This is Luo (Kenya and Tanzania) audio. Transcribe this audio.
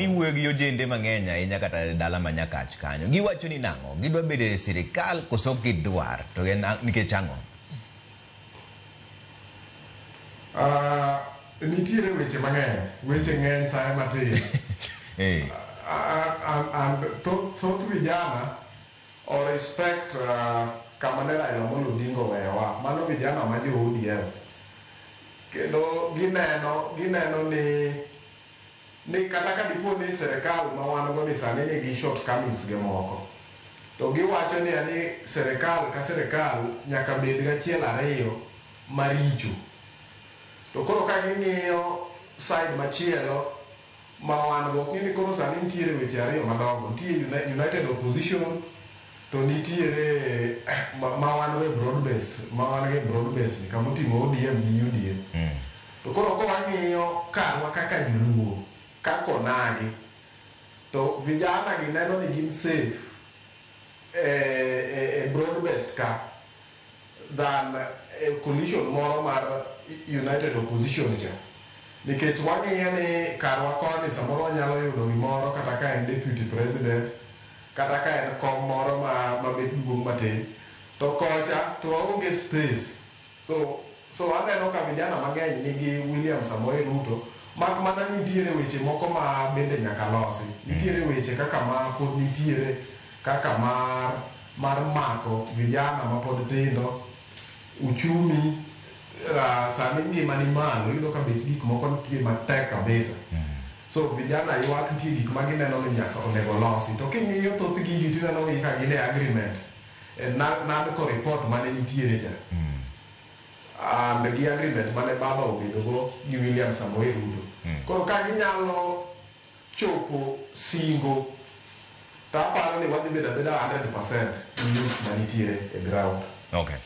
Iwuoyo gi ojende mang'eny ahinya kata dala ma Nyakach kanyo. Giwacho ni nang'o? Gidwa bedo e sirikal koso gidwar to nikech ang'o? Nitiere weche mang'eny, weche ng'eny sa matin. Thoth vijana o respect kama ne Raila Amolo Odinga oweyowa. Mano vijana ma jo ODM. Kendo gineno ni kata ka dipo ni sirikal ma wan go ni sani nigi shortcomings gi moko. To giwacho ni sirikal ka sirikal nyaka bed gachiel ariyo maricho. To koro ka ging'iyo side machielo ma wan go ni koro sani nitiere weche ariyo madongo. Nitiere United Opposition to nitiere ma wan go broad based kama oting'o ODM gi UDA. To koro ka wang'iyo karwa kaka joluo kako nagi to vijana gi neno ni gin safe broad based ka than coalition moro mar United Opposition cha. Nikech wang'iyo ni karwa koni samoro wanyalo yudo gimoro kata ka en deputy president kata ka en kom moro ma bet duong' matin to kocha to waonge space. So aneno ka vijana mang'eny nigi William Samoei Ruto mak mana nitiere weche moko ma bende nyaka losi. Nitiere weche kaka ma pod nitiere kaka mar mako vijana ma pod tindo, uchumi sani ngima ni malo, iyudo ka bech gik moko nitie matek kabisa. So vijana ywak nitie gik ma gineno ni nyaka onego losi. To king'iyo thoth gigi tineno ni ka gin e agreement NADCO report mane nitiere cha. Gi agreement mane baba obedo go gi William Samoei Ruto. Koro ka ginyalo chopo singo to aparo ni wadhi bedo abeda 100% youth manitiere e ground. Okay.